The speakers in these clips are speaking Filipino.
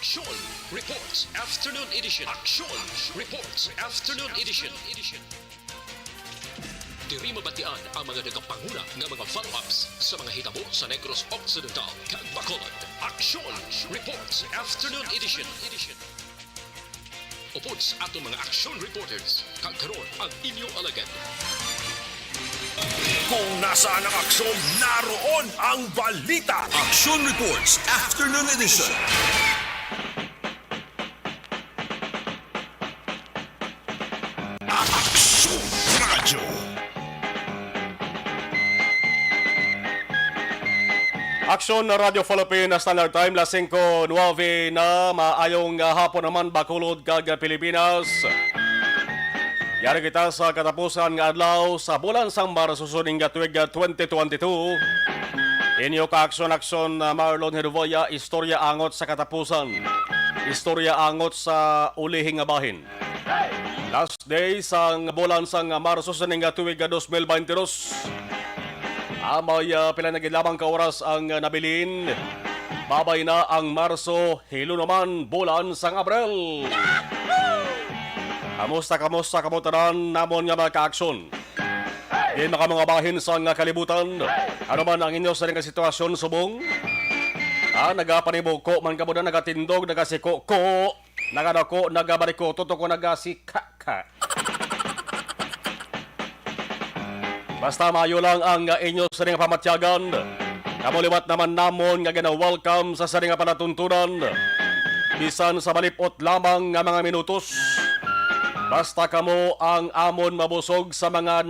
Action Reports Afternoon Edition. Action Reports Afternoon Edition. Diri mabatian ang mga nagapanguna nga mga follow-ups sa mga hitabo sa Negros Occidental kag Bacolod. Action Reports Afternoon Edition. Upod sa atong mga action reporters, kag karon ang inyong alagad. Kung nasaan ang aksyon, naroon ang balita. Action Reports Afternoon Edition. Action Radio. Aksyon na Radio Philippines Standard Time, las 5:09 na maayong hapon naman Bacolod kag Pilipinas. Yari kita sa katapusan nga adlaw sa bulan sang Marso suning tuig 2022. Inyo ka aksyon Marlon Hervoya, istorya angot sa katapusan. Istorya angot sa ulihing nga bahin. Last day sang bulan sang Marso suning tuig 2022. Amay pila na lamang ka oras ang nabilin. Babay na ang Marso, hilo naman bulan sang Abril. Kamusta kamutaran namon nga mga ka-aksyon. Di mga bahin sa nga kalibutan. Ano man ang inyo sa nga sitwasyon subong? Nagapaniboko man ka muna, nagatindog, nagasiko-ko, nagadako, nagabariko, totoo ko nagasika-ka. Basta mayo lang ang inyo sa nga pamatyagan. Kamuliwat naman namon nga gina-welcome sa nga palatuntunan. Bisan sa malipot lamang nga mga minutos. Basta kamo ang amon mabusog sa mga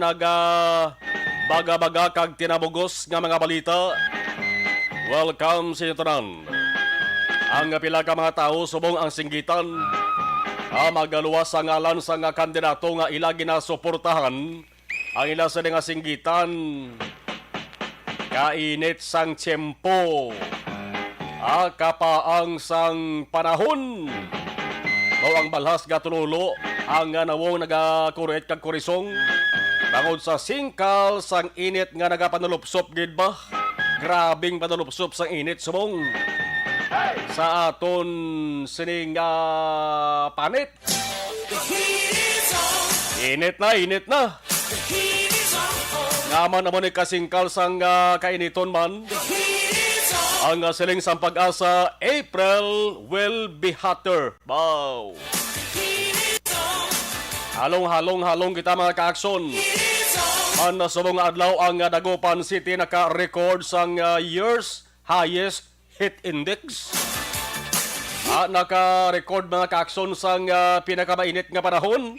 baga-baga kag tinabugos nga mga balita. Welcome sa inyo tanan. Ang pila ka mga tao subong ang singgitan. Magaluwas sa ngalan sa nga kandidato nga ila ginasuportahan. Ang ila sa nga singgitan. Kainit sang tiyempo. Kapaang sang panahon. Mao ang balhas gatululo. Ang nawong nagakuret kag kurisong bangod sa singkal sang init nga nagapanulupsop gid ba? Grabing panulupsop sang init subong sa aton sining panit. Init na. Ngaman naman ni kasingkal sang kainiton man. Ang siling sang pag-asa, April will be hotter. Wow! Halong kita mga ka-aksyon. Ang subong adlaw ang Dagupan City naka-record sang year's highest heat index. Naka-record mga ka-aksyon sang pinakamainit nga panahon.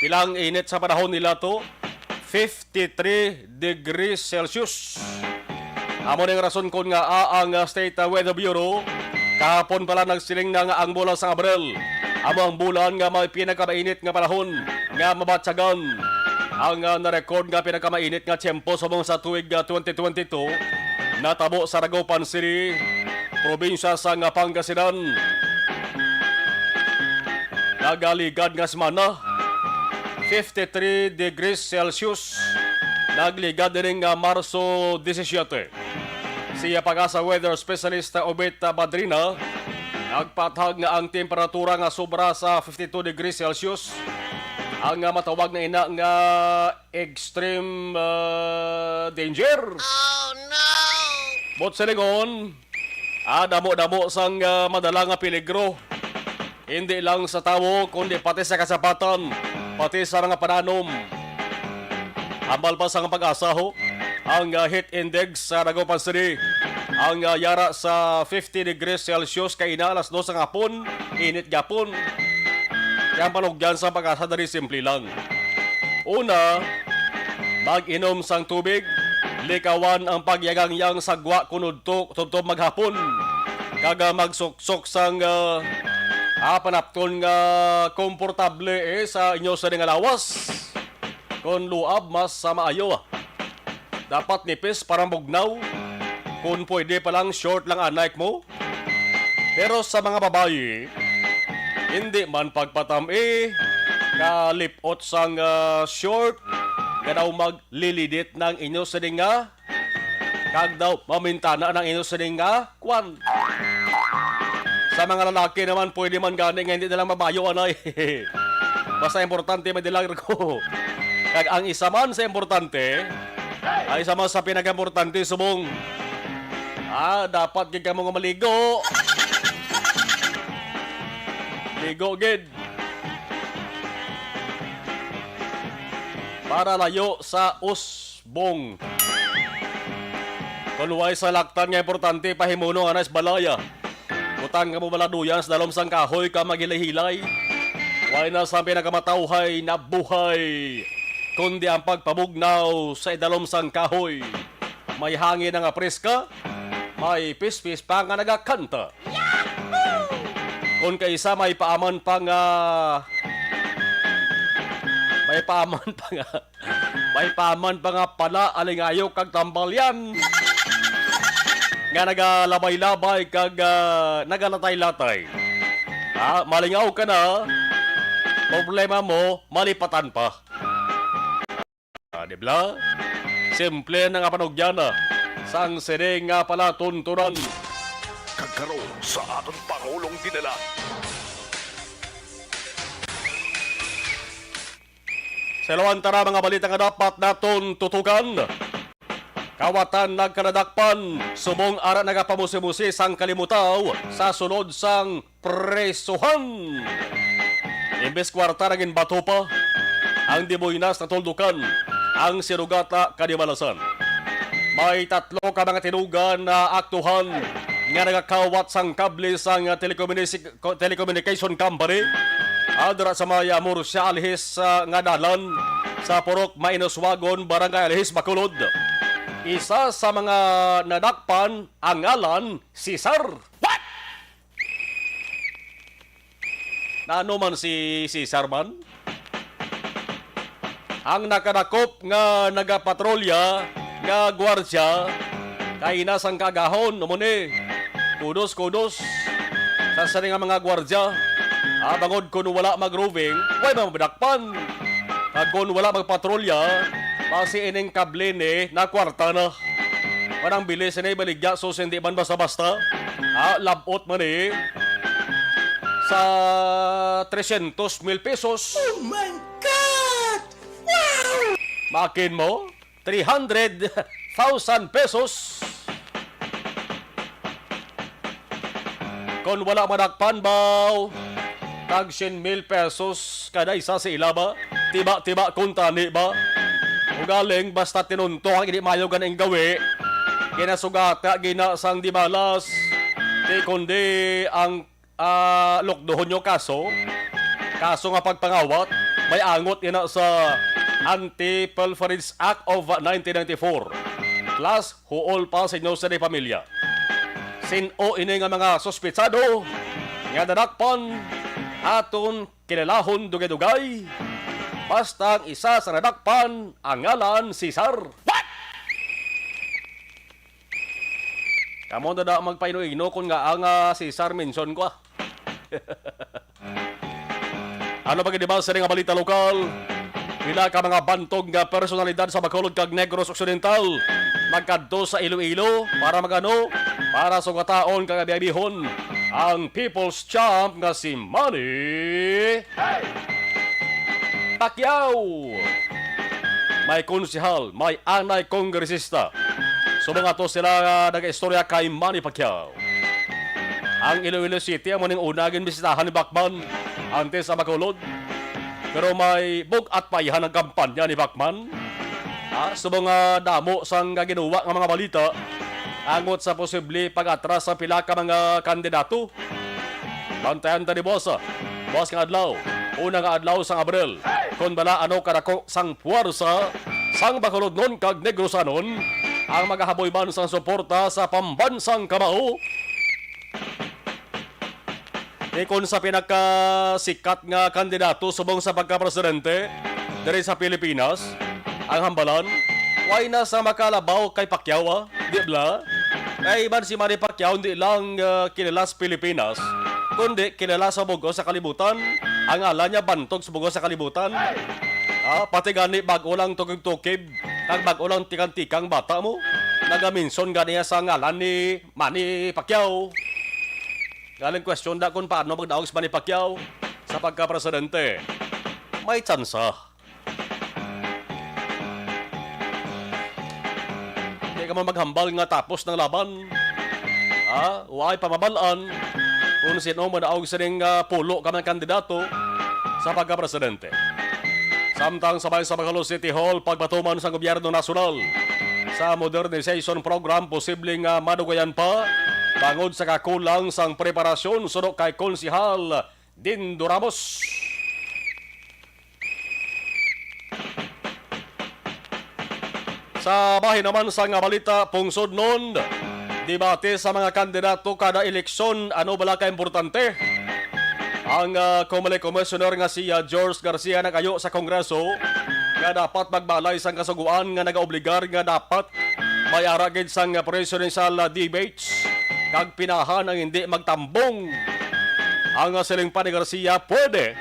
Pilang init sa panahon nila to? 53 degrees Celsius. Amo ning rason kon nga ang State Weather Bureau kahapon pala nagsiling na nga ang bulan sa Abril. Amo ang bulan nga may pinakamainit nga panahon nga mabatsagan. Ang na-record nga pinakamainit nga tiyempo subong sa tuig 2022 natabo sa Dagupan City, probinsya sa Pangasinan. Nagaligad nga semana 53 degrees Celsius. Nagligad din nga Marso 17. Siya pag-asa weather specialist Obet Badrina nagpatag nga ang temperatura nga sobra sa 52 degrees Celsius. Ang matawag na ina nga extreme danger. Oh no! Bot silingon, damo-damo sang madala nga peligro. Hindi lang sa tao, kundi pati sa kasapatan, pati sa nga pananom. Ambal pa sa pag-asa ho, ang heat index sa Dagupan City. Ang yara sa 50 degrees Celsius kay ina alas 2 ng hapon, init gapon. Kaya ang panugyan sa pag-asa dari simple lang. Una, mag-inom sang tubig, likawan ang pagyagang-yang sagwa kunudto tubtob maghapon. Kaga magsuksok sang panapton nga komportable sa inyo sa nga lawas. Kung luab mas sa maayo. Dapat nipis parang bugnaw. Kung pwede palang short lang anak mo. Pero sa mga babae, hindi man pagpatami, kalipot sang short, gadaw maglilidit ng inyo sa nga, kag daw mamintana ng inyo sa nga, kwan. Sa mga lalaki naman, pwede man gani nga hindi nilang mabayo, anay. Basta importante madilang ko. Kag ang isa man sa importante, ay isa man sa pinaka-importante, subong, dapat gid ka mo nga maligo. Ligo gid. Para layo sa usbong. Kaluway sa laktan nga importante, pahimuno nga na balaya. Utang ka mo baladuyan sa dalom sang kahoy ka magilay-hilay. Way na sa pinakamatawhay na buhay, kundi ang pagpabugnaw sa idalom sang kahoy. May hangin nga preska, may pispis pa nga nagakanta. Kung kaisa may paaman pa nga pala alingayo kag tambalyan nga nagalabay-labay kag nagalatay-latay. Malingaw ka na, problema mo, malipatan pa. Dibla? Simple na nga panugyan na. Sang sining nga pala tuntunan. Kagkaroon sa atong Pangulong dinala. Sa ilawan tara mga balita nga dapat naton tutukan. Kawatan nagkanadakpan, subong ara nagapamusi-musi sang kalimutaw sa sulod sang presuhan. Imbes kwarta naging bato pa, ang diboynas na tuldukan, ang sirugata kadimalasan. May 3 ka mga tinugan na aktuhan nga nagakawat sang kable sang telecommunication company. Adra sa Maya Murcia Alhis nga dalan sa Purok Mainoswagon, Barangay Alhis, Bacolod. Isa sa mga nadakpan ang ngalan Cesar. What? Naano man si Cesar man? Ang nakadakop nga nagapatrolya nga gwardya kay nasang kagahon umuni. Kudos sa sari nga mga gwardya. Bangod kung wala mag-roving, way mabadakpan. Kag kung wala magpatrolya, basi ining kable ni na kwarta na. Parang bilis na ibaligya, so hindi man basta-basta. Labot man sa 300,000 pesos. Oh my God! Wow! Makin mo, 300,000 pesos. Kung wala madakpan baw, tag 100,000 pesos kada isa sa ilaba. Tiba-tiba kung tani ba? O galing basta tinunto ang hindi mayo ganing gawi. Kinasugata gina sang di balas. Di kundi ang lokdohon nyo kaso. Kaso nga pagpangawat, may angot ina sa Anti-Pilferage Act of 1994. Plus, huol pa sa inyo sa pamilya. Sino ini nga mga sospitsado nga nadakpan aton kinalahon dugay-dugay. Basta ang isa sa nadakpan ang ngalan Cesar. What? Kamo na magpaino-ino kung nga ang Cesar mention ko. Ano ba gini ba sa nga balita lokal? Pila ka mga bantog nga personalidad sa Bacolod kag Negros Occidental magkadto sa Iloilo para sugataon kag abiyabihon ang People's Champ nga si Manny Pacquiao. May konsehal, may anay kongresista. Subong ato sila nag-istorya kay Manny Pacquiao. Ang Iloilo City ang maning unagin bisitahan ni Bacman antes sa Bacolod. Pero may bug at payahan ang kampanya ni Bacman. Subong damo sang ginuwa nga mga balita angot sa posible pag-atras sa pila ka mga kandidato. Bantayan ta ni Boss nga adlaw. Una nga adlaw sang Abril. Kung bala ano kadako sang puwersa sang Bacolod nun kag Negrosanon ang magahaboy man sang suporta sa pambansang kamao. Kung sa pinakasikat nga kandidato subong sa pagka-presidente diri sa Pilipinas, ang hambalan, why na sa makalabaw kay Pacquiao, di ba? Kay man si Manny Pacquiao hindi lang kilala sa Pilipinas, kundi kilala sa bugo sa kalibutan. Ang ala niya bantog sa bugo sa kalibutan. Pati gani bago lang tukig-tukib, kag bago lang tikang-tikang bata mo, nagaminson ganiya sa ngalan ni Manny Pacquiao. Galing question da kung paano magdaog si Manny Pacquiao sa pagka-presidente. May tsansa. Hindi ka man maghambal nga tapos ng laban. Huwag pamabalaan kung sino madaog sa ring pulo ka ng kandidato sa pagka-presidente. Samtang sabay sa Bacolod City Hall, pagpatuman sa gobyerno nasyonal sa modernization program, posibleng madugayan pa bangod sa kakulang sang preparasyon sunod kay Konsihal Dindo Ramos. Sa bahin naman sa nga balita, pungsod nun, debate sa mga kandidato kada eleksyon, ano bala ka importante? Ang Comelec Commissioner nga siya George Garcia nagayo sa Kongreso nga dapat magbalay sang kasuguan nga nagaobligar nga dapat may aragid sang presidential debates kag pinahan ang hindi magtambong. Ang siling pa ni Garcia pwede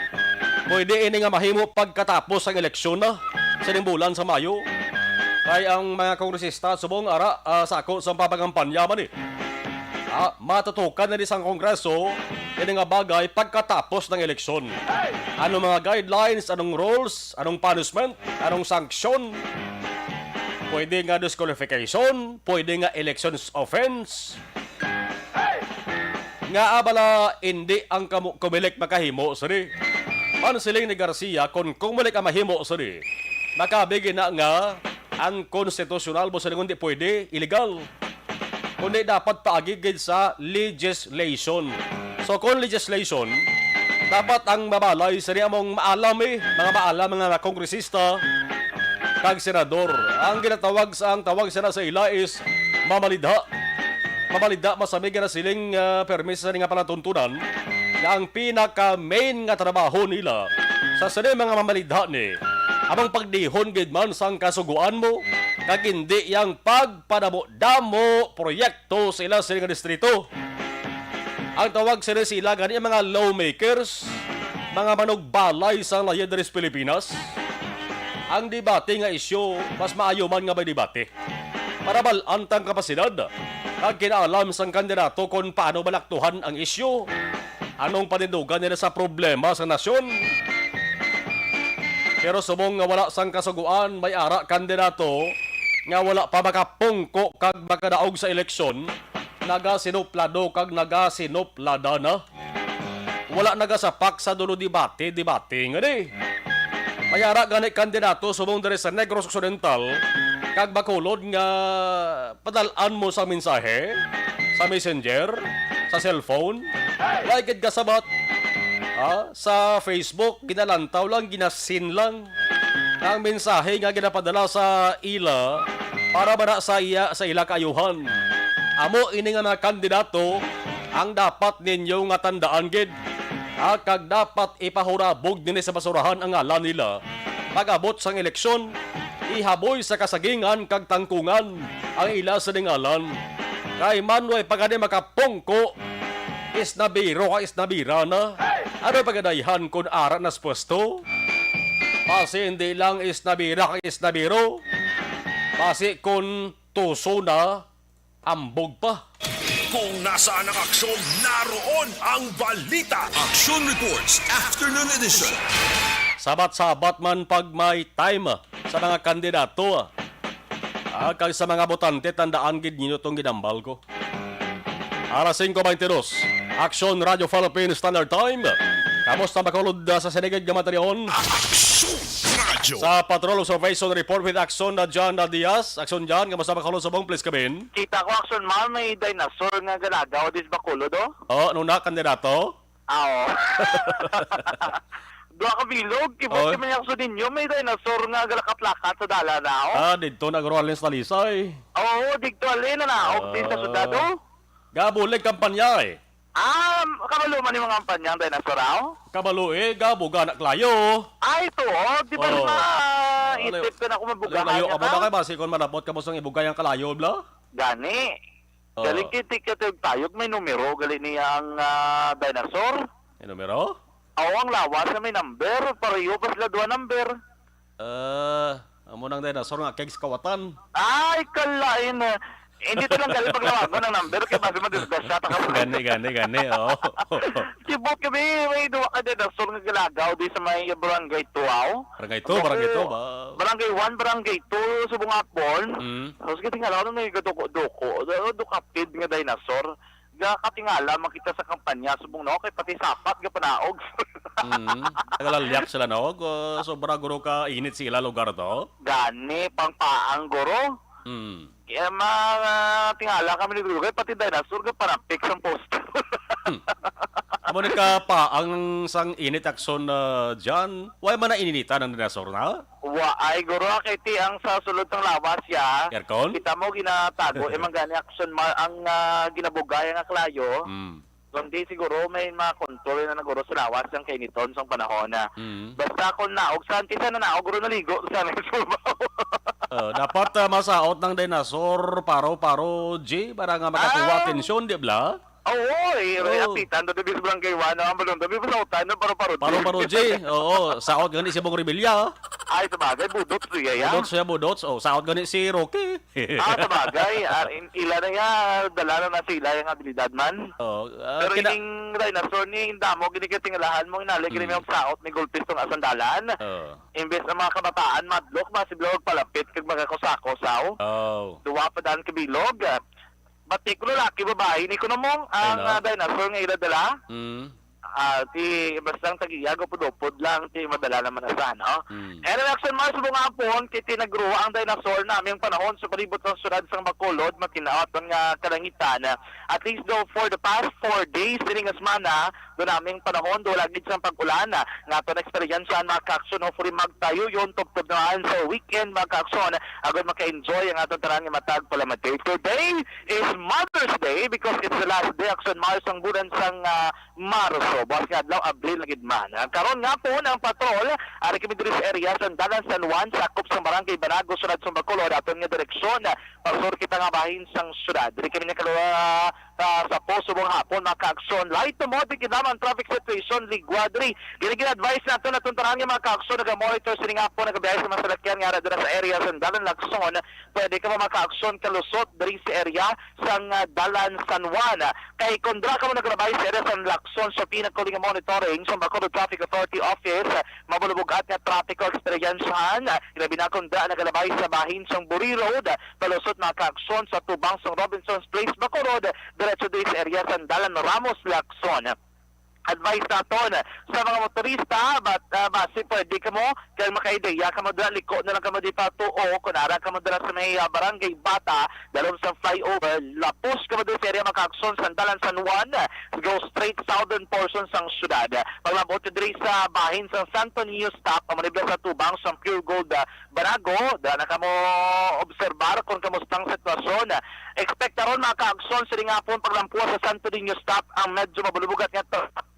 ini nga mahimo pagkatapos ang eleksyon na sa bulan sa Mayo. Kay ang mga kongresista subong ara sako sa papangampanya man matutukan na sang Kongreso ini nga bagay pagkatapos ng eleksyon. Anong mga guidelines, anong rules, anong punishment, anong sanction. Pwede nga disqualification, pwede nga elections offense. Nga abala hindi ang Comelec makahimo sari. Pansiling ni Garcia kung Comelec ang mahimo sari. Nakabigin na nga ang konstitusyonal mo sa hindi pwede, illegal. Kundi dapat paagigid sa legislation. So kung legislation, dapat ang mabalay sa among maalam mga kongresista kag senador. Ang ginatawag ang tawag sila sa ila is mamalidha. Mamalidha masamig na siling permis sa nga palatuntunan na ang pinaka-main nga trabaho nila sa sila mga mamalidha ni amang pagdihon gid man sang kasuguan mo kag hindi yang pagpadamo-damo proyekto sila sa nga distrito. Ang tawag sila gani ang mga lawmakers, mga manugbalay sa layadres Pilipinas. Ang debate nga isyo, mas maayo man nga may debate. Para balantang kapasidad, kag kinaalam sang kandidato kung paano balaktuhan ang isyo, anong panindugan nila sa problema sa nasyon. Pero subong nga wala sang kasuguan, may ara kandidato nga wala pa makapungko kag makadaog sa eleksyon, nagasinoplado kag nagasinoplada na. Wala nagasapak sa dulo debate nga di. Mayara gani kandidato subong diri sa Negros Occidental kag Bacolod nga padalaan mo sa mensahe sa messenger, sa cellphone, like it kasabat sa Facebook, ginalantaw lang, ginasin lang ang mensahe nga ginapadala sa ila para ba sa ila kayuhan. Amo ini nga mga kandidato ang dapat ninyo nga tandaan gid. Kag dapat ipahurabog din sa basurahan ang ngalan nila. Pag-abot sang eleksyon, ihaboy sa kasagingan kag tangkungan ang ila sa ngalan. Kay manway pagani makapungko, is nabiro ka is nabira na. Ano pagadayhan kung ara nas pwesto? Pasi hindi lang is nabira ka is nabiro. Pasi kung tuso na, ambog pa. Kung nasaan ang aksyon, naroon ang balita. Action Reports Afternoon Edition. Sabat-sabat man pag may time sa mga kandidato. Kag sa mga botante, tandaan gid ninyo itong ginambal ko. Alas 5:22, Action Radio Philippines Standard Time. Kamusta Bacolod sa Senegad Gamaterion? Action Radio. Sa Patrol Observation Report with Action na John Diaz. Action John, kamusta Bacolod sa bong please kabin? Kita ko action man may dinosaur nga galagaw dis Bacolod do. Ano na kandidato? Oo. Dua ka bilog, kibot man yung ninyo may dinosaur nga galakaplakat sa dala na. Dito nagruan sa Talisay. Oo, dito alin na din sa sudado. Gabulig kampanya Kabalo man yung mga kampanyang dinosaur Kabalo gabo ganak layo. Ito, di ba isip ka na kung mabugahan Layo ka ka ba base kung manabot ka mo sang ibugay ang kalayo bla? Gani. Galing kitik-kitik tayo, may numero, galing niya ang dinosaur. May numero? Oo, ang lawas na may number, pareho pa sila dua number. Amo nang dinosaur nga kegs kawatan. Ay, kalain. Hindi to lang galing paglawagan ng number kaya basi madisgrasya ta ka. Gani, oo. Tibok kami, may duwa ka din na nga galagaw di sa may barangay Tuaw. Barangay to ba? Barangay 1, barangay 2, sa Bungapon. Mm. Tapos katingala, ano may gadoko-doko, dukapid nga dinosaur. Katingala, makita sa kampanya, subong no, kay pati sapat, ga panaog. Nagalalyak sila nog, sobra guro ka init sila lugar to. Gani, pang paang guro. Kaya mga tingala kami ni Dugay, pati dinosaur ka parang fix ang poster. Amo ni ka pa ang sang init akson dyan. Why man na ininita ng dinosaur na? Ay guro kay ti ang sa sulod ng lawas ya. Aircon? Kita mo ginatago, mang gani action ang ginabugay ang aklayo. Kundi siguro may mga kontrol na naguro sa lawas ang kainiton sa panahon na. Basta kung naog, sa antisa na naog, guro naligo sa may sumaw. Dapat masaot ng dinosaur paro-paro G para nga makakuha atensyon, di ba? Oo, Oh. apitan doon bis barangay 1 ang balon doon bis sautan no paro-paro. Paro-paro G. Oo, saot gani si Bong Rebilla. Ay sabagay budot siya ya. Budots siya budots. Oh, saot gani si Rocky. Sabagay, ila na ya dala na sila yung abilidad man. Oh, Pero yung dinosaur ni Indamo, ginikatingalahan mo, inalik rin yung saot ni Gulpis tong asandalan. Imbes na mga kabataan, madlok, masiblog palapit, kag magkakusakosaw. Oh. Duwa pa daan kabilog. Batik ko lalaki, babae, ni ko na mong ang dinosaur nga iladala. Ti bastang tagiyag o pudupod lang ti madala naman na sana. And election Mars bungapon kiti nagruwa ang dinosaur naming panahon sa palibot ng syudad sang Bacolod makinaot nga kalangitan. At least though for the past 4 days diningas mana do naming panahon do lagid sang pag-ulan nga to experience ang maka-action hopefully magtayo yon tubtob naman sa weekend maka-action agad maka-enjoy ang atong tarang nga matag palamatay. Today is Mother's Day because it's the last day action Mars ang bulan sang Marso. Buwas nga adlaw Abril lagid man. Karon nga po ang patrol ari kami diri sa area sa Dalan San Juan sakop sa barangay Banago sunod sa Bacolod aton nga direksyon pasor kita nga bahin sang syudad. Diri kami nakalawa sa poso bong hapon maka-action light to moderate ang traffic situation ligwadri. Gina-advise nato na tuntarang nga maka-action naga-monitor sining hapon nagabiyahe sa mga salakyan nga dira sa area sa Dalan Lacson. Pwede ka maka-action kalusot diri sa area sang Dalan San Juan. Kay kondra ka mo nagrabay sa area sa Lacson sa pinakaling nga monitoring sa Bacolod Traffic Authority Office mabulubugat nga traffic experiencehan ilabi na kondra nagalabay sa bahin sang Buri Road palusot maka-action sa tubang sang Robinson's Place Bacolod diretso diri sa area sa Dalan Ramos Lacson. Advice naton sa mga motorista base pwede ka mo kaya makaideya ka mo dala liko na lang ka mo di patuo kunara ka mo dala sa may barangay Bata dalom sa flyover lapos ka mo dala sa area maka-action sa Dalan San Juan go straight southern portion sang syudad paglabot diri sa bahin sa Santo Niño stop pamanibla sa tubang sa Pure Gold Banago dala na ka mo obserbar kung kamustang sitwasyon expect aron maka-action sa ringapon paglampuan sa Santo Niño stop ang medyo mabulubugat nga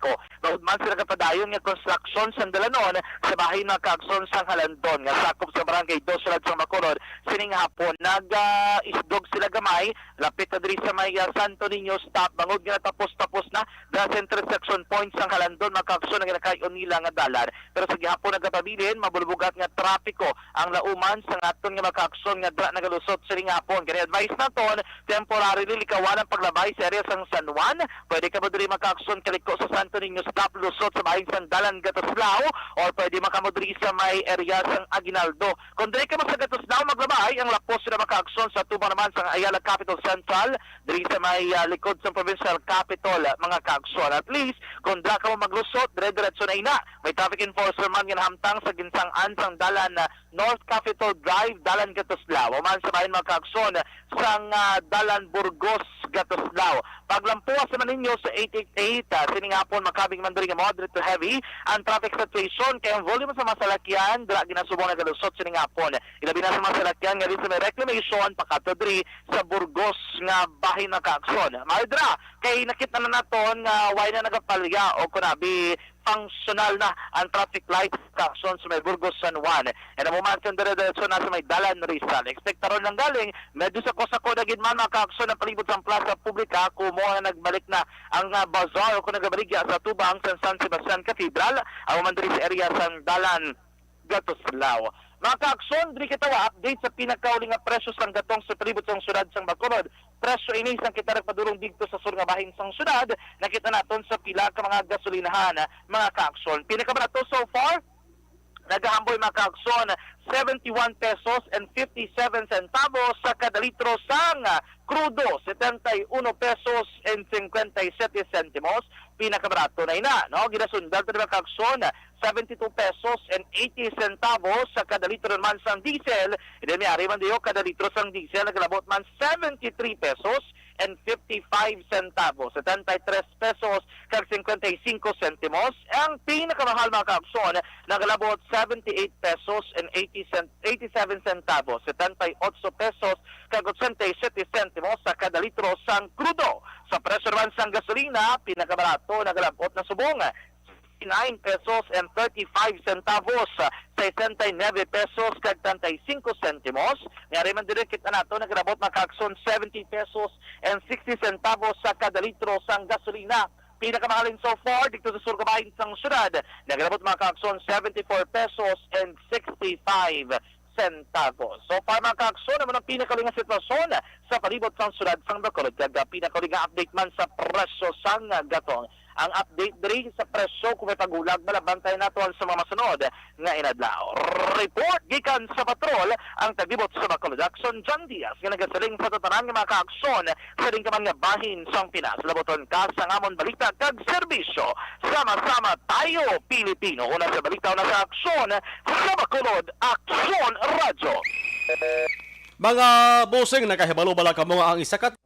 ko. Bawod man sila kapadayon nga construction sa Dalanon sa bahay na kaagson sa Halandon nga sakop sa barangay 2 sulod sa Bacolod sining hapon nag-isdog sila gamay lapit na diri sa may Santo Niño stop bangod nga tapos na sa intersection point sa Halandon makaagson nga nakayon nila nga dalan pero sa gihapon nagapabilin mabulbugat nga trapiko ang lauman sa aton nga makaagson nga dra nagalusot sining hapon kani advice naton temporary likawan ang paglabay sa area sang San Juan pwede ka ba diri makaagson kaliko sa Santo Niño stop lusot sa bahin sang Dalan Gatoslao or pwede makamodri sa may area sang Aguinaldo. Kung diri ka sa Gatoslao maglabay ang lapos na maka-action sa tubang naman sang Ayala Capital Central diri sa may likod sa provincial capital mga ka-action. At least kung dira ka mo maglusot dire-diretso na ina may traffic enforcer man nga hamtang sa ginsangan sang Dalan North Capitol Drive Dalan Gatoslao man sa bahin mga ka-action sang Dalan Burgos Gatoslao. Paglampuas naman ninyo sa 888 sining hapon makabing man diri nga moderate to heavy ang traffic situation kay ang volume sa masalakyan dira ginasubong nagalusot sining hapon ilabi na sa masalakyan nga sa may reclamation pakato diri sa Burgos nga bahin na kaaksyon maidra kay nakita na naton nga why na nagapalya o kunabi functional na ang traffic light kaaksyon sa may Burgos San Juan and ang momentum dire-diretso na sa may Dalan Rizal expectaron lang galing medyo sa kosako na gid man makaaksyon ang palibot sa plaza publika kumo na nagbalik na ang bazaar o kung nagabaligya sa tubang sa San Sebastian Cathedral ang mandiri sa area sa Dalan Gatoslao. Mga kaaksyon, diri kita wa update sa pinakauli nga presyo sang gatong sa palibot sang syudad sang Bacolod. Presyo ini sang kita nagpadulong dito sa sur nga bahin sang syudad. Nakita naton sa pila ka mga gasolinahan, mga kaaksyon. Pinaka ba nato so far? Nagahamboy mga kaaksyon, 71 pesos and 57 centavos sa kada litro sang crudo, 71 pesos and 57 centimos. Pinakabarato na ina, no? Ginasundal ta mga kaaksyon, 72 pesos and 80 centavos sa kada litro naman sang diesel. Ide may man diyo kada litro sang diesel naglabot man 73 pesos and 55 centavos, 73 pesos kag 55 centimos. Ang pinakamahal mga kaaksyon, naglabot 78 pesos and 87 centavos, 78 pesos kag 87 centimos sa kada litro sang crudo. Sa presyo naman sang gasolina, pinakabarato naglabot na subong 9 pesos and 35 centavos, 69 pesos kag 35 centimos. Ngari man dire kita nato nagrabot makakson 70 pesos and 60 centavos sa kada litro sang gasolina. Pinakamahalin so far dito sa surgabahin sang syudad, nagrabot makakson 74 pesos and 65 centavos. So far mga kaakson, naman ang pinakaling nga sitwasyon sa palibot sang syudad sang Bacolod. Kag pinakaling nga update man sa presyo sang gatong. Ang update diri sa presyo kung may pagulag, malabantay nato sa mga masunod nga inadlaw. Report gikan sa patrol ang taglibot sa Bacolod. Action John Diaz nga nagasaling sa tatanan nga mga kaakson sa ring ka mga bahin sang Pinas. Laboton ka sa ngamon balita kag serbisyo. Sama-sama tayo Pilipino. Una sa balita, una sa aksyon sa Bacolod, Aksyon Radyo. Mga busing, nakahibalo bala ka mga ang isakat.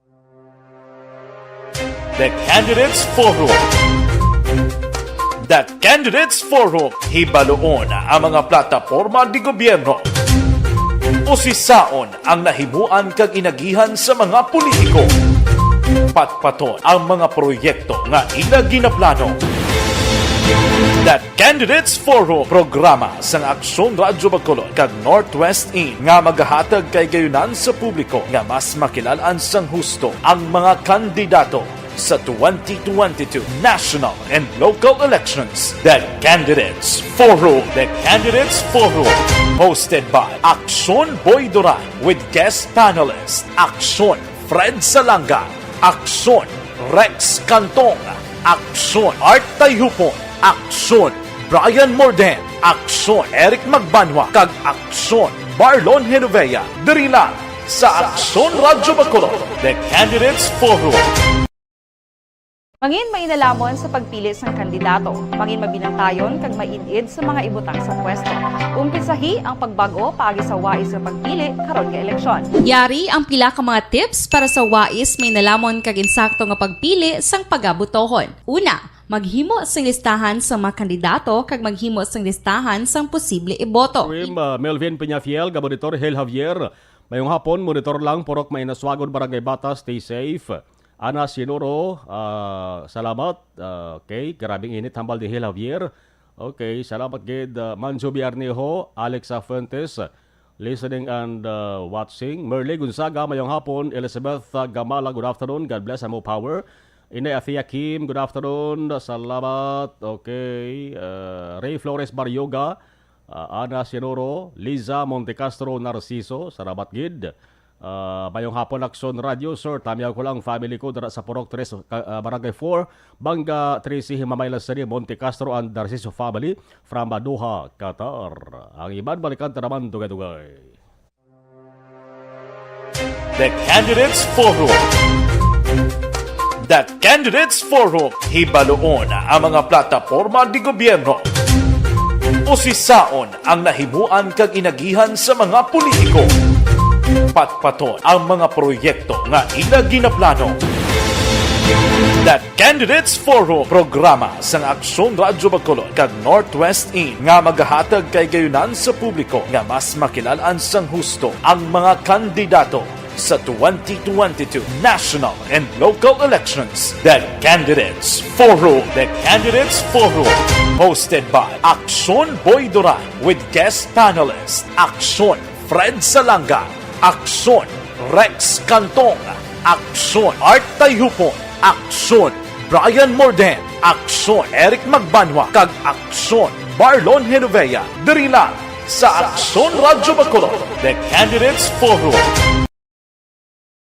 The Candidates Forum. The Candidates Forum, hibaloon ang mga plataporma di gobyerno. Usisaon ang nahimuan kag inagihan sa mga politiko. Patpaton ang mga proyekto nga ila ginaplano. The Candidates Forum, programa sang Aksyon Radyo Bacolod kag Northwest In nga magahatag kay gayunan sa publiko nga mas makilalaan sang husto ang mga kandidato sa 2022 national and local elections. The Candidates Forum. The Candidates Forum, hosted by Aksyon Boy Duran with guest panelists Aksyon Fred Salanga, Aksyon Rex Cantong, Aksyon Art Tayhupon, Aksyon Brian Morden, Aksyon Eric Magbanwa, kag Aksyon Marlon Genovea. Diri lang sa Aksyon Radyo Bacolod. The Candidates Forum. Mangin mainalamon sa pagpili sang kandidato, mangin mabinantayon kag mainid sa mga ibutang sa pwesto. Umpisahi ang pagbago paagi sa wais sa pagpili karon nga eleksyon. Yari ang pila ka mga tips para sa wais may nalamon kag insakto nga pagpili sang pagabutohon. Una, maghimo sang listahan sa mga kandidato kag maghimo sang listahan sang posible iboto. Melvin Peñafiel, Gabonitor Hel Javier. Mayong hapon, monitor lang, porok may naswagon barangay bata, stay safe. Ana Sinuro, salamat. Okay, grabing init hambal di Hel Javier. Okay, salamat gid. Manjo Biarneho, Alexa Fuentes, listening and watching. Merle Gonzaga, mayong hapon. Elizabeth Gamala, good afternoon. God bless and more power. Inay Athea Kim, good afternoon. Salamat. Okay. Ray Flores Baryoga, Ana Sinuro, Liza Montecastro Narciso, salamat gid. Bayong hapon Aksyon Radio, sir. Tamiyaw ko lang family ko dara sa Porok 3, Barangay 4, Banga 3, Himamayla City, Monte Castro and Narciso family from Doha, Qatar. Ang iban balikan tanaman dugay-dugay. The Candidates Forum. The Candidates Forum, hibaloon ang mga plataporma di gobyerno. Usisaon ang nahimuan kag inagihan sa mga politiko. Patpaton ang mga proyekto nga ila ginaplano. The Candidates Forum, programa sang Aksyon Radyo Bacolod kag Northwest In nga magahatag kay gayunan sa publiko nga mas makilalaan sang husto ang mga kandidato sa 2022 national and local elections. The Candidates Forum. The Candidates Forum, hosted by Aksyon Boy Duran with guest panelists Aksyon Fred Salanga, Aksyon Rex Cantong, Aksyon Art Tayhupon, Aksyon Brian Morden, Aksyon Eric Magbanwa, kag Aksyon Marlon Genovea. Diri lang sa Aksyon Radyo Bacolod, The Candidates Forum.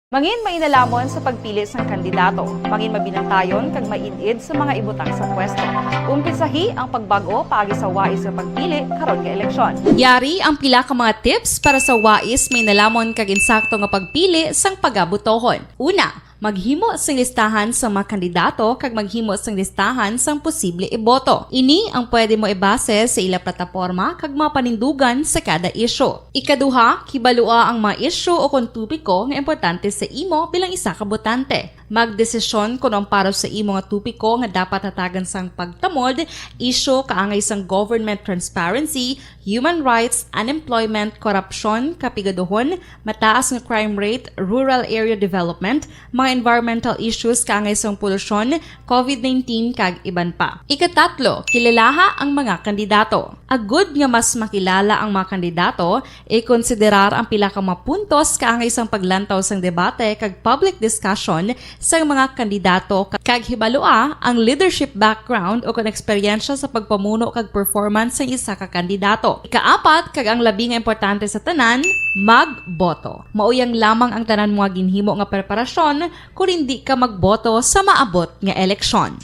Mangin mainalamon sa pagpili sang kandidato, mangin mabinantayon kag mainid sa mga ibutang sa pwesto. Umpisahi ang pagbago paagi sa wais sa pagpili karon nga eleksyon. Yari ang pila ka mga tips para sa wais may nalamon kag insakto nga pagpili sang pagabutohon. Una, maghimo sang listahan sa mga kandidato kag maghimo sang listahan sang posible iboto. Ini ang pwede mo ibase sa ila plataporma kag mga panindugan sa kada isyu. Ikaduha, kibalua ang mga isyu o kung tupiko nga importante sa imo bilang isa ka botante. Magdesisyon kung ang para sa imo nga tupiko nga dapat hatagan sang pagtamod, isyu kaangay sang government transparency, human rights, unemployment, korupsyon, kapigaduhon, mataas nga crime rate, rural area development, mga environmental issues kaangay sang polusyon, COVID-19 kag iban pa. Ikatatlo, kilalaha ang mga kandidato. Agud nga mas makilala ang mga kandidato, i-konsiderar ang pila ka mga puntos kaangay sang paglantaw sang debate kag public discussion sa mga kandidato kag hibalua ang leadership background o kung eksperyensya sa pagpamuno kag performance sa isa ka kandidato. Ikaapat, kag ang labi nga importante sa tanan, magboto. Mauyang lamang ang tanan mga ginhimo nga preparasyon kung hindi ka magboto sa maabot nga eleksyon.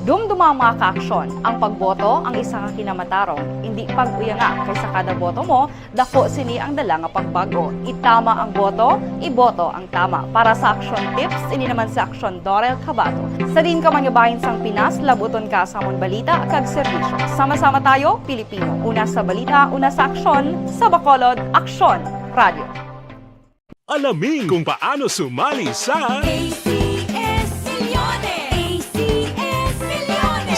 Dumduma mga kaaksyon, ang pagboto ang isa nga kinamatarong, hindi pag-uyanga kaysa kada boto mo, dako sini ang dala nga pagbago. Itama ang boto, iboto ang tama. Para sa action tips, ini naman sa action Dorel Cabato. Sa din ka manyabahin sang Pinas, labuton ka sa amon balita kag serbisyo. Sama-sama tayo, Pilipino. Una sa balita, una sa aksyon, sa Bacolod, Aksyon Radio. Alamin kung paano sumali sa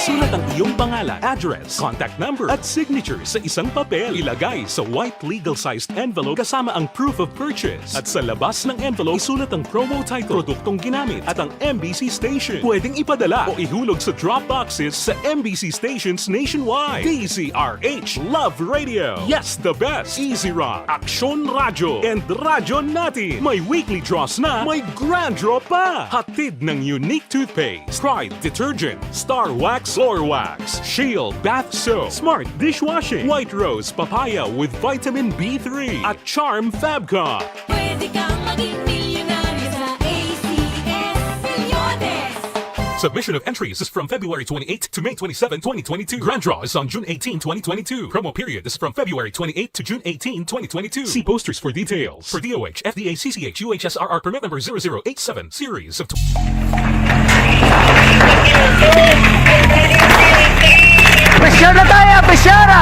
Isulat ang iyong pangalan, address, contact number at signature sa isang papel. Ilagay sa white legal-sized envelope kasama ang proof of purchase. At sa labas ng envelope, isulat ang promo title, produktong ginamit at ang MBC station. Pwedeng ipadala o ihulog sa drop boxes sa MBC stations nationwide. DZRH Love Radio. Yes, the best. Easy Rock, Aksyon Radyo, and Radyo Natin. May weekly draws na, may grand draw pa. Hatid ng unique toothpaste, Pride Detergent, Star Wax Floor Wax, Shield Bath Soap, Smart Dishwashing, White Rose Papaya with Vitamin B3 at Charm Fabcon. Pwede kang maging milyonaryo sa ACS Milyones. Submission of entries is from February 28 to May 27, 2022. Grand draw is on June 18, 2022. Promo period is from February 28 to June 18, 2022. See posters for details. For DOH, FDA, CCH, UHSRR permit number 0087, series of... Pressure na tayo! Pressure na!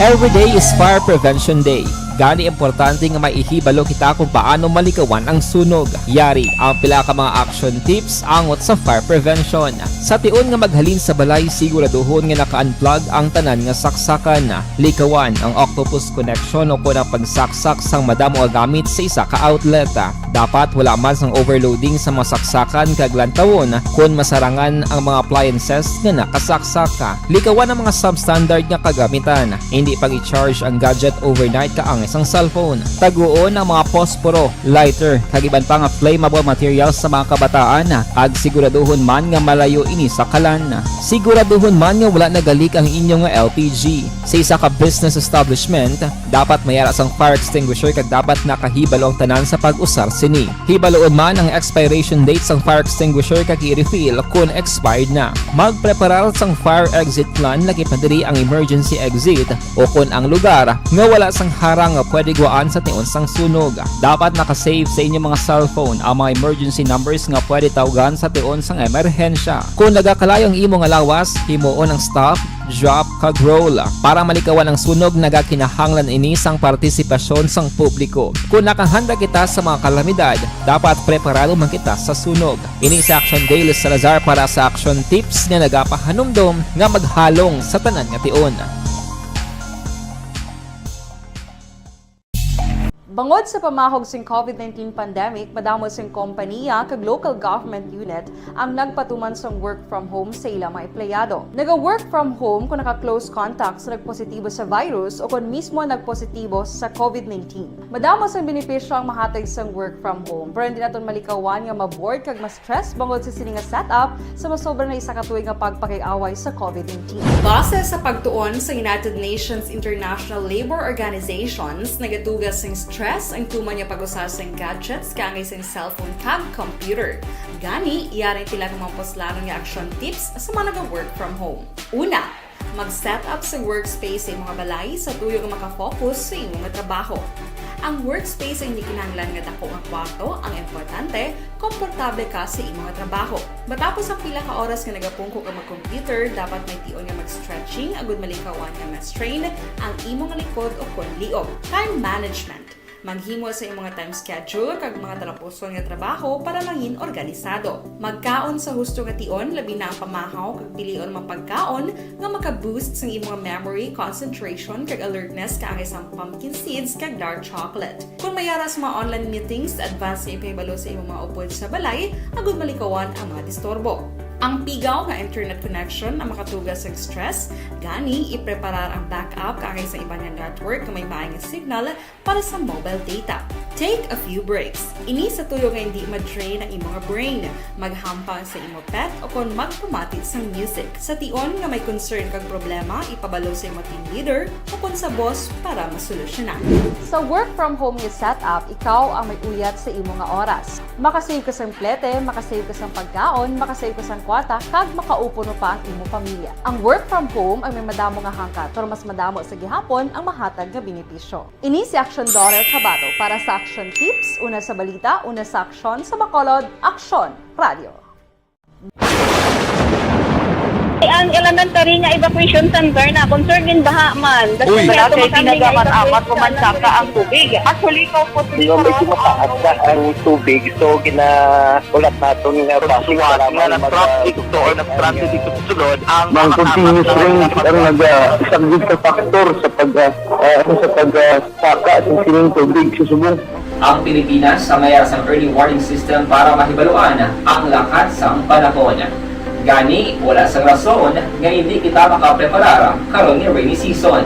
Every day is Fire Prevention Day. Gani importante nga maihibalo kita kung paano malikawan ang sunog. Yari ang pila ka mga action tips angot sa fire prevention. Sa tiun nga maghalin sa balay, siguraduhon nga naka-unplug ang tanan nga saksakan. Likawan ang octopus connection o kung ang pagsaksak sang madamo nga gamit sa isa ka outlet. Dapat wala man sang overloading sa mga saksakan kag lantawon kung masarangan ang mga appliances nga nakasaksaka. Likawan ang mga substandard nga kagamitan. Hindi pag i-charge ang gadget overnight kaang isang cellphone. Taguon ang mga posporo, lighter, kag iban pa nga flammable materials sa mga kabataan. Ag siguraduhon man nga malayo ini sa kalan. Siguraduhon man nga wala nagalik ang inyong nga LPG. Sa isa ka business establishment, dapat mayara sang fire extinguisher kag dapat nakahibalo ang tanan sa pag-usar sini. Hibaloon man ang expiration date sang fire extinguisher kag i-refill kung expired na. Magpreparar sang fire exit plan laki padiri ang emergency exit o kung ang lugar nga wala sang harang nga pwede guwaan sa tiun sang sunog. Dapat nakasave sa inyong mga cellphone ang mga emergency numbers nga pwede tawagan sa tiun sang emerhensya. Kung nagakalayo ang imo nga lawas, himuon ang stop, drop, kag roll. Para malikawan ang sunog, nagakinahanglan ini sang partisipasyon sang publiko. Kung nakahanda kita sa mga kalamidad, dapat preparado man kita sa sunog. Ini sa Action Daily Salazar para sa action tips nga nagapahanumdom nga maghalong sa tanan nga tiun. Bangod sa pamahog sing COVID-19 pandemic, madamo sing kompanya kag local government unit ang nagpatuman sang work from home sa ilang mga empleyado. Naga-work from home kung naka-close contact sa nagpositibo sa virus o kung mismo nagpositibo sa COVID-19. Madamo sang benepisyo ang mahatag sang work from home, pero hindi naton malikawan nga maboard kag ma-stress bangod sa sini nga setup sa masobra na isa ka tuig nga pagpakiaway sa COVID-19. Base sa pagtuon sa United Nations International Labor Organizations, nagatugas sing stress ang tuman niya pag-usar sa gadgets kangay sa cellphone kag computer. Gani, iyarin tila ng mga poslanong nga action tips sa mga nag-work from home. Una, mag-set up sa workspace sa imong balay sa tuyo nga makafocus sa imong trabaho. Ang workspace ay hindi kinahanglan nga dako nga kwarto, ang importante, komportable ka sa imong trabaho. Matapos ang pila ka oras nga nagapungko ka mag-computer, dapat may tion nga mag-stretching agud malikawan nga ma-strain ang imong likod o kon liog. Time management. Maghimo sa imong time schedule kag mga talapuson nga trabaho para maging organisado. Magkaon sa husto nga tion, labi na ang pamahaw kag pilion mang pagkaon nga maka-boost sa imong memory, concentration kag alertness kaangay sa pumpkin seeds kag dark chocolate. Kung mayara sa mga online meetings, advance sa ipahibalo sa imong mga upod sa balay, agud malikawan ang mga disturbo. Ang pigaw nga internet connection ang makatugas sa stress, gani ipreparar ang backup kaangay sa ibang network na may maayong signal para sa mobile data. Take a few breaks. Ini sa tuyo nga hindi ma-drain ang imong brain, maghampang sa imong pet o kung magpamatit sa music. Sa tion nga may concern kag problema, ipabalo sa imong team leader o kung sa boss para masolusyonan. Sa work from home nga setup, ikaw ang may uyat sa imong nga oras. Makasave ka sa plete, makasave ka sa pagkaon, makasave ka sa kwarta, kag makaupo no pa ang imong pamilya. Ang work from home ay may madamo nga hangkat, pero mas madamo sa gihapon ang mahatag nga benepisyo. Ini si Action Daughter Cabato para sa Action Tips, una sa balita, una sa aksyon sa Bacolod, Aksyon Radio. Ang elementary nga evacuation center na concern din baha man. Uy, kasi pinagamat-amat kumansaka ang tubig. Actually, po Yung medyo mataas na ang tubig, so ginaulat natin nga pasuwat nga nag-traffic to or nag-traffic dito sa sulod ang continuous rain ang nag-subject sa factor sa pagsaka sa sining tubig sa subong. Ang Pilipinas sa mayroon sa early warning system para mahibaluan ang lakat sa panahon. Gani, wala sa rason nga hindi kita makapreparar karon ni rainy season.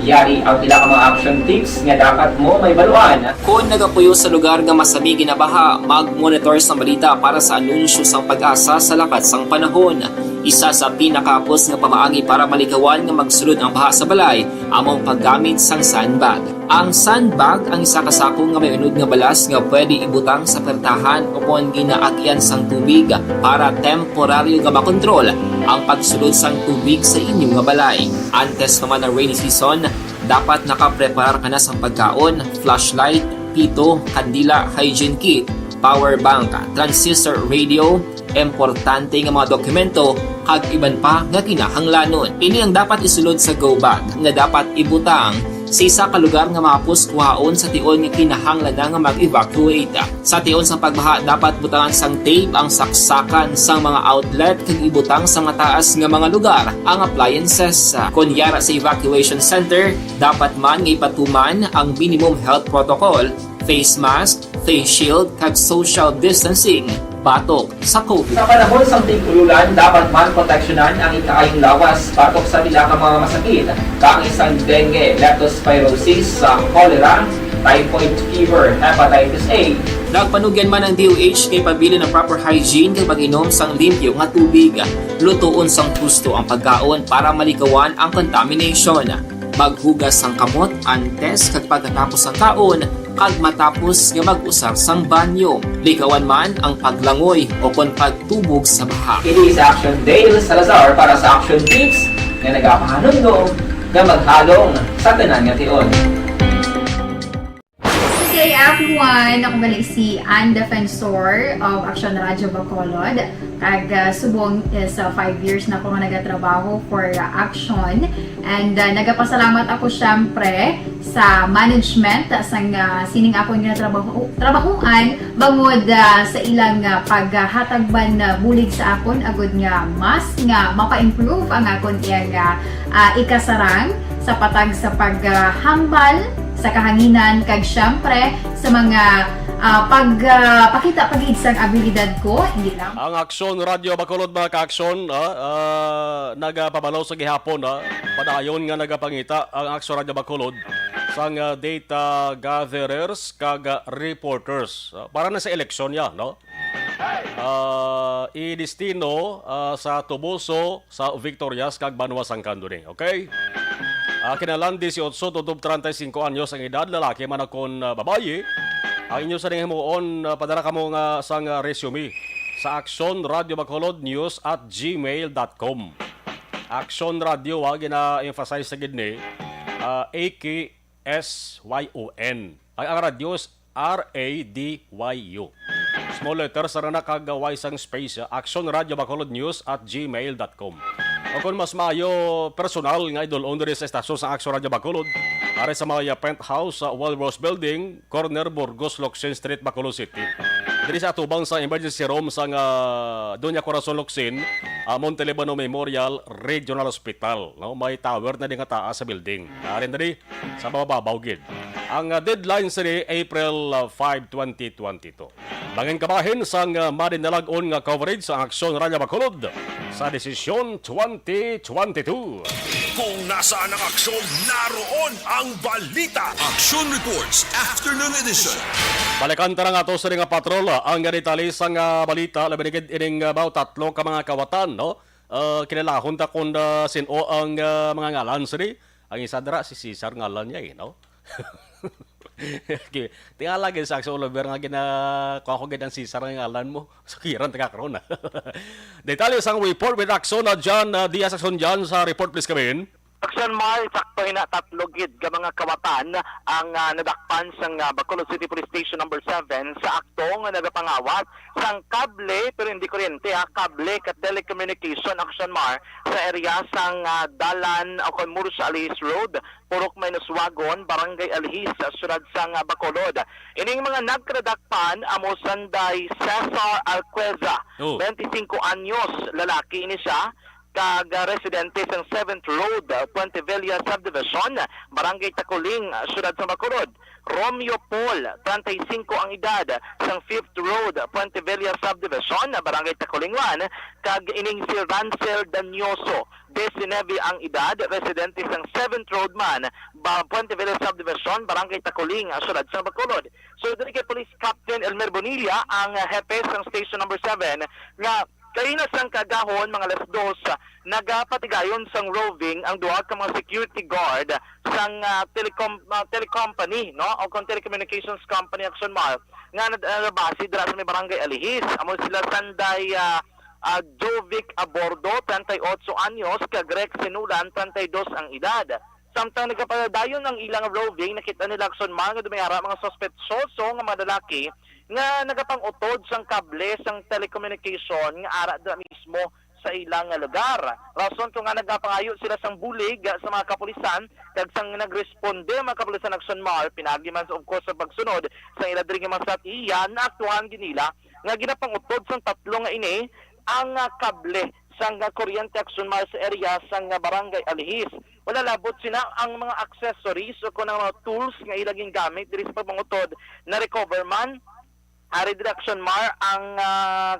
Yari ang pila ka mga action tips nga dapat mo may baluan. Kung nagapuyo sa lugar nga masabi ginabaha, mag-monitor sa balita para sa anunsyo sang pag-asa sa lakat sang panahon. Isa sa pinakapos nga pamaagi para malikawan nga magsulod ang baha sa balay, among paggamit sang sandbag. Ang sandbag ang isa kasakong nga may unod nga balas nga pwede ibutang sa pertahan upon ginaagyan sang tubig para temporaryo nga makontrol ang pagsulod sang tubig sa inyong nga balay. Antes naman ng rainy season, dapat nakapreparar ka na sang pagkaon, flashlight, pito, kandila, hygiene kit, power bank, transistor radio, importante nga mga dokumento kag iban pa nga kinahanglanon. Ini ang dapat isulod sa go bag nga dapat ibutang sa isa ka lugar nga mapus kuhaon sa tion nga kinahanglan nga mag-evacuate. Sa tion sa pagbaha dapat butangan sang tape ang saksakan sang mga outlet kag ibutang sa nga taas nga mga lugar ang appliances. Kunyara sa evacuation center, dapat man nga ipatuman ang minimum health protocol, face mask, face shield kag social distancing. Batok sa COVID. Sa panahon sa tig-ululan, dapat man proteksyonan ang ikaayong lawas batok sa bila ka mga masakit, kang isang dengue, leptospirosis, cholera, typhoid fever, hepatitis A. Nagpanugyan man ang DOH kay pabili ng proper hygiene kay pag-inom sang limpyo nga tubig. Lutuon sang gusto ang pagkaon para malikawan ang contamination. Maghugas sang kamot antes kag pagkatapos ang kaon kag matapos nga mag-usar sang banyo. Likawan man ang paglangoy o kon pagtubog sa baha. It is Action Dale Salazar para sa Action Tips nga nagapahanong nga maghalong sa tanan nga tion. Good day everyone! Ako balik si Ann Defensor of Action Radio Bacolod. Kag subong sa 5 years na ako nga nagatrabaho for Action. And nagapasalamat ako syempre sa management sang sining ako nga trabahuan bangod sa ilang paghatagban bulig sa akon agud nga mas nga mapa-improve ang akon iyang ikasarang sa patag sa paghambal sa kahanginan kag syempre sa mga pakita pagid sang abilidad ko, hindi lang. Ang Aksyon Radio Bacolod mga ka-aksyon, nagapabalaw sa gihapon, padayon nga nagapangita ang Aksyon Radio Bacolod sang data gatherers kag reporters. Para na sa eleksyon ya, no? I-destino sa Tubuso, sa Victorias kag Banwa Sangkanduni, okay? Kinalan 18 tutob 35 anyos ang edad, lalaki man akon babaye. Ang inyo sa ning himuon, padala kamo nga sang resume sa Aksyon Radio Bacolod News at gmail.com. Aksyon Radio, gina-emphasize sa gidni, AKSYON. Ang radio is RADYU. Small letter sa na kagaway sang space, Aksyon Radio Bacolod News at gmail.com. O kung mas maayo personal nga idol on sa estasyon sa Aksyon Radio Bacolod, are sa mga penthouse sa Walrose Building, corner Burgos, Locsin Street, Bacolod City. Diri sa atubang sa emergency room sa Doña Corazon Locsin, Montelibano Memorial Regional Hospital. No? May tower na din nga taas sa building. Arin diri sa mababaw gid. Ang deadline sa April 5, 2022. Bangin kabahin sang madinalagon nga coverage sa Aksyon Radio Bacolod sa desisyon 2022. Kung nasaan ang aksyon, naroon ang balita. Action Reports Afternoon Edition. Balikan tara nga to sa nga patrol ang ganitali sang balita labinigid ining about tatlo ka mga kawatan, no? Kinalahon ta kung sino ang mga ngalan sini. Ang isa dara si Cesar ngalan niya no? Tingala lagi sa Aksyon Oliver nga ko gid ang Cesar nga ngalan mo. Sukiran taga karon na. Detalye sang report with Aksyon John Diaz Aksyon John sa report please come in. Aksyon Mar, sakto na tatlo gid ka mga kawatan ang nadakpan sa Bacolod City Police Station number 7 sa akto nga nagapangawat sang kable pero hindi kuryente kable ka telecommunication Aksyon Mar sa area sang Dalan o Muros Alis Road, Purok Wagon, Barangay Alhis, siyudad sang Bacolod. Ining mga nagkradakpan amo sanday Cesar Alqueza, 25 anyos, lalaki ini siya, kag residente sa 7th Road, Puente Villa Subdivision, Barangay Takuling, siyudad sa Bacolod. Romeo Paul, 35 ang edad, sa 5th Road, Puente Villa Subdivision, Barangay Takuling 1, kag ining si Rancel Danyoso, 19 ang edad, residente sa 7th Road man, Puente Villa Subdivision, Barangay Takuling, siyudad sa Bacolod. So, dito kay Police Captain Elmer Bonilla, ang hepe sa station number 7, nga kaina sang kagahon mga alas 2 nagapatigayon sang roving ang duha ka mga security guard sang telecompany no o kung telecommunications company Aksyon Mar nga nabasi dira sa may barangay Alihis amo sila sanday Jovic Abordo 38 anyos kag Rex Sinulan 32 ang edad. Samtang nagapadayon ang ilang roving, nakita nila Aksyon Mar nga dumayara mga suspetsoso nga mga lalaki nga nagapang-utod sang kable sang telecommunication nga ara da mismo sa ilang lugar. Rason kung nga nagapangayo sila sang bulig sa mga kapulisan kag sang nagresponde mga kapulisan Aksyon Mar pinagi man of course sa pagsunod sa ila diri nga mga satiya na aktuhan ginila nga ginapang-utod sang tatlo nga ini ang kable sang kuryente Aksyon Mar sa area sang barangay Alihis. Wala labot sina ang mga accessories o kung mga tools nga ilaging gamit diri sa pagmangutod na recover man. Ari Aksyon Mar ang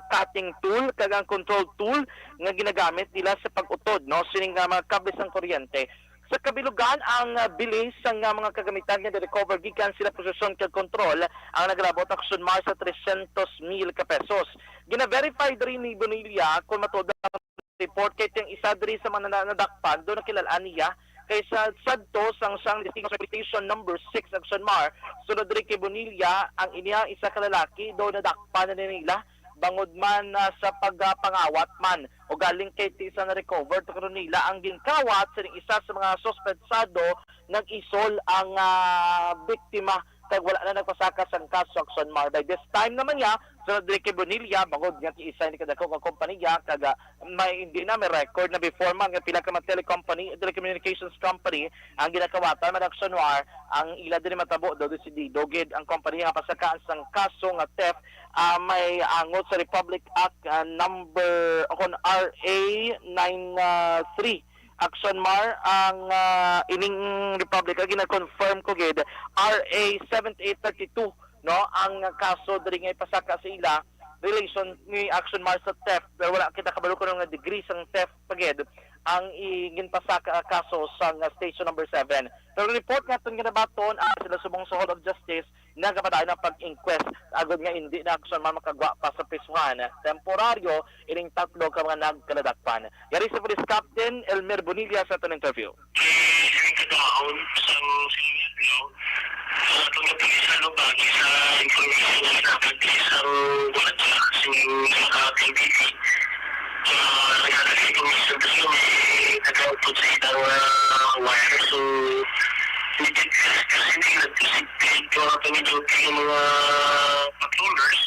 cutting tool kag ang control tool nga ginagamit nila sa pag-utod no sining mga kable sang kuryente. Sa kabilugan ang bilis sang mga kagamitan nga recover gikan sila posisyon kag control ang naglabot Aksyon Mar sa 300,000 ka pesos. Gina-verify diri ni Bonilla kung matuod ang report kay tiyang isa diri sa mga nadakpan do nakilalaan niya kaysa sadto sang station number 6 Aksyon Mar sunod diri kay Bonilla ang inya isa ka lalaki do nadakpan na nila bangod man sa pagpangawat man o galing kay isa na recover to karon nila ang ginkawat sa isa sa mga suspetsado nag-isol ang biktima kag wala na nagpasaka sang kaso Aksyon Mar. By this time naman niya sunod diri kay Bonilla bangod nga isa ni kadako nga kompanya kag may hindi na may record na before man nga pila ka telecommunications company ang ginakawatan man Aksyon Mar ang ila diri matabo do si Dogid ang kompanya nga pasakaan sang kaso nga theft may angot sa Republic Act number RA 93 Action Mar ang ining Republika gina-confirm ko gid RA 7832 no ang kaso diri nga ipasaka sa ila relation ni Action Mar sa theft pero wala kita kabalo ko nga degree sang theft pagid ang ginpasaka kaso sa station number 7. Pero report nga itong ginabaton sila subong sa Hall of Justice nagapadayon ang pag-inquest agad nga hindi na Action Mar makagwa pa sa prisuhan. Temporaryo ining tatlo ka mga nagkaladakpan. Yari sa Police Captain Elmer Bonilla sa itong interview. Kadaon sa itong napisan bagi sa information na nakapagdi sa wadya sa KBP. Nagkakasi itong information may nag-output sa itang wire. So, kasi hindi nag-isipin ko ang pangidyoki ng mga patrollers.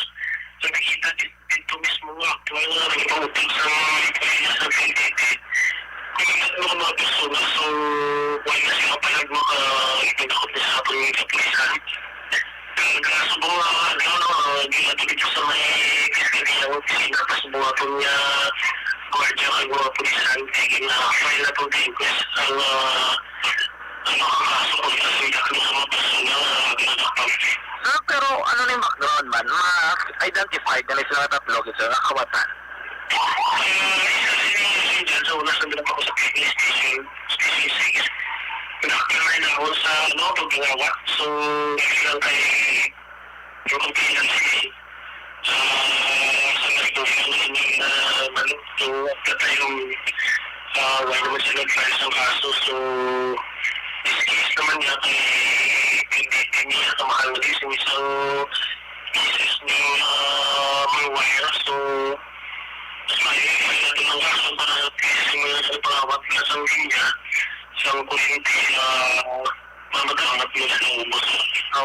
So, nakita dito mismo nga actual na nagpangutod sa PDP. Kung mga persona, so wala na sila palag ipagdakot na sa ating kapulisan. Kasubong ginatulid ko sa may kiskaliyang opisina, kasubong ato niya gwardiya kay mga pulisan, tigil na file na itong inquest ang makakaso ko na sila sa mga persona na ginadakpan. Pero ano na yung background man? Ma-identified na sila tatlo sa nakawatan? Sa una sa binap ako sa police station, station 6. Pinakakalain na ako sa paggawa. So, lang kay yung complainant sa nag-doon na manok to at yung why naman sila nag-file sa kaso. So, this case naman niya kay niya kamakal na isang cases ng mga wire. So, may natin ang kaso para simula sa pangawat na sa linya sa kuryente mamagaangat mo sa ubos.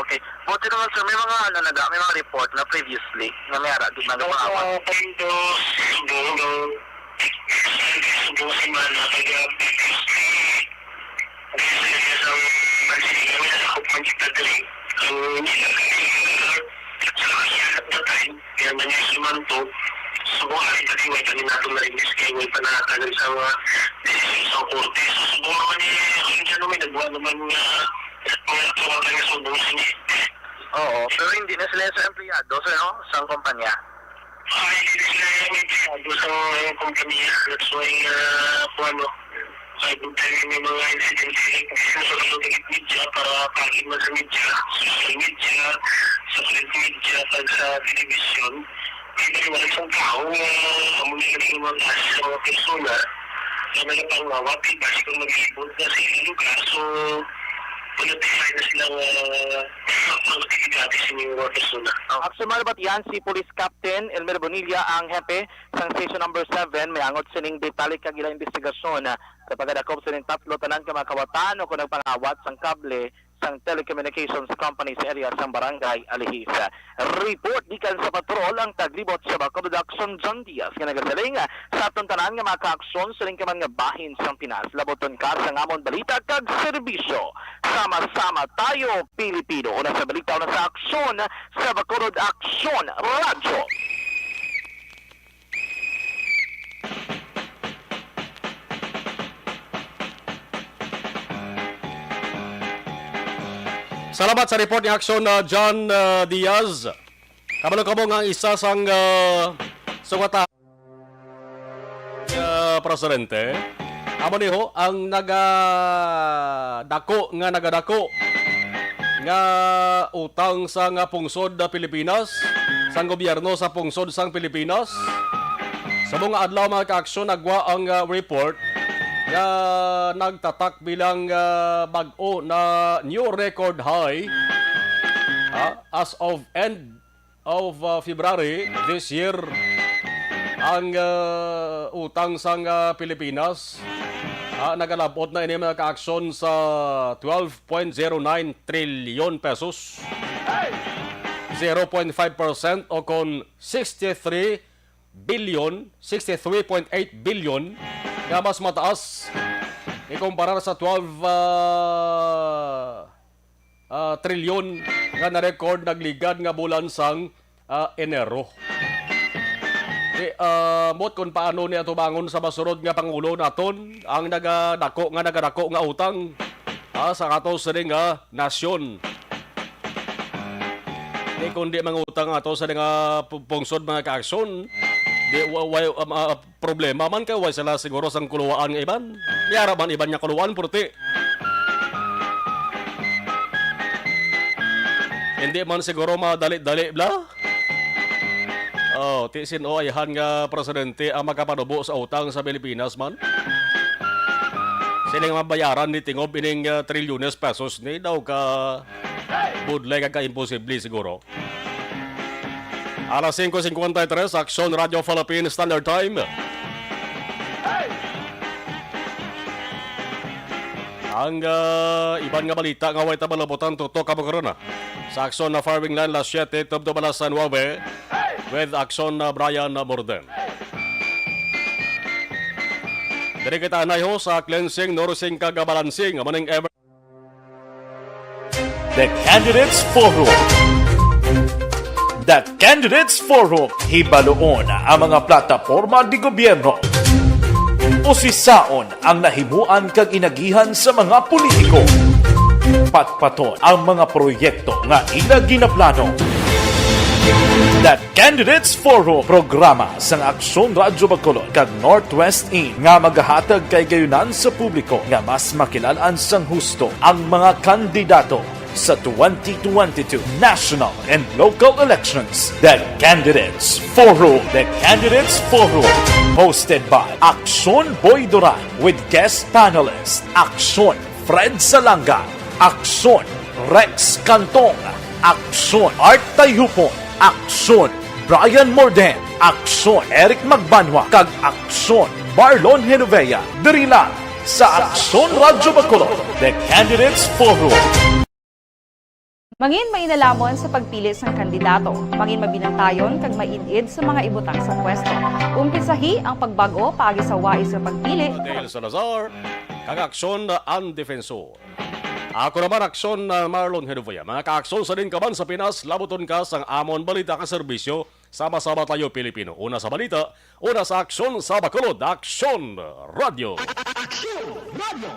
Okay. Buti naman sir, may mga report na previously na may di ba nagpapawat? Pagdo subong simana kaya sa bansiya may nakakupang kita dali ang sa kasyat na time kaya mangyasiman to subong hari tadi may kanin natin na rin kaya may panakalan sa mga desisyon sa korte. So subong naman niya may nagbuwa naman niya mga tawagan niya subong siya. Oo, pero hindi na sila sa empleyado sir, no? Sa kumpanya? Hindi sila yung empleyado sa kumpanya. That's why good time may mga incidents sa media para pagin mo sa media, social media, sa print media, at sa television. Kasi wala isang tao na amunin na yung mga sa mga persona na nagpangawat, kasi kung mag-ibod na sa ilang lugar. So, notify na silang mag-activity sa mga persona. Aksumal ba't yan si Police Captain Elmer Bonilla ang hepe sa Station Number 7 may angot sining detalye kagila investigasyon kapag adakop sining tatlo tanan ka makawatan o kung nagpangawat sang kable sang telecommunications company sa area sang barangay Alihis. Report dikan sa patrol ang taglibot sa Baco Production John Diaz nga nagasaling sa atong tanan nga maka-aksyon siling ka man nga bahin sang Pinas. Laboton ka sa ngamon balita kag serbisyo. Sama-sama tayo Pilipino. Una sa balita, una sa aksyon sa Bacolod Aksyon Radyo. Salamat sa report ni Aksyon John Diaz. Kabalo-kabo nga isa sang sungata presidente. Amo niho ang nagadako nga utang sa pungsod na Pilipinas, sang gobyerno sa pungsod sang Pilipinas. Sa mga adlaw mga ka-aksyon nagwa ang report nga nagtatak bilang bag-o na new record high as of end of February this year. Ang utang sang Pilipinas nagalabot na ini mga ka-aksyon sa 12.09 trilyon pesos. 0.5% o kon 63.8 billion nga mas mataas ikumpara sa 12 trilyon nga na-record nagligad nga bulan sang Enero. Mot kung paano niya tubangon sa masunod nga Pangulo naton ang nagadako nga utang sa katos rin nga nasyon. Di kundi mga utang ato sa nga pungsod mga kaaksyon, di problema man kay way sila siguro sang kuluwaan nga iban. Yara man iban niya kuluwaan purti. Hindi man siguro madali-dali bla. Tisin o ayhan nga presidente ang makapanubo sa utang sa Pilipinas man. Siling mabayaran ni tingob ining trilyones pesos ni daw ka budlay ka imposible siguro. Alas 5:53, Aksyon Radio Philippine Standard Time. Ang iban nga balita nga way tabalabutan tutok ka magkaroon sa Aksyon na Farming Land Las 7, Tubdo Balasan 9 with Aksyon na Brian Morden. Dari kita anay ho sa cleansing, nursing kagabalansing, maning ever. The Candidates Forum. The Candidates Forum. Hibaloon ang mga plataporma di gobyerno. Usisaon ang nahimuan kag inagihan sa mga politiko. Patpaton ang mga proyekto nga ila ginaplano. The Candidates Forum programa sang Aksyon Radyo Bacolod kag Northwest In nga magahatag kay gayunan sa publiko nga mas makilalan sang husto ang mga kandidato sa 2022 national and local elections. The Candidates Forum. The Candidates Forum. Hosted by Aksyon Boy Duran with guest panelists Aksyon Fred Salanga, Aksyon Rex Cantong, Aksyon Art Tayupon, Aksyon Brian Morden, Aksyon Eric Magbanwa, kag Aksyon Marlon Genovea. Diri lang sa Aksyon Radyo Bacolod. The Candidates Forum. Mangin mainalamon sa pagpili sang kandidato, mangin mabinantayon kag mainid sa mga ibutang sa pwesto. Umpisahi ang pagbago paagi sa wais sa pagpili. Dale Salazar, kag Aksyon na ang defensor. Ako naman Aksyon na Marlon Genovea. Mga kaaksyon sa din ka man sa Pinas, labuton ka sang amon balita ka serbisyo, sama-sama tayo Pilipino. Una sa balita, una sa Aksyon sa Bacolod, Aksyon Radio. Aksyon Radio.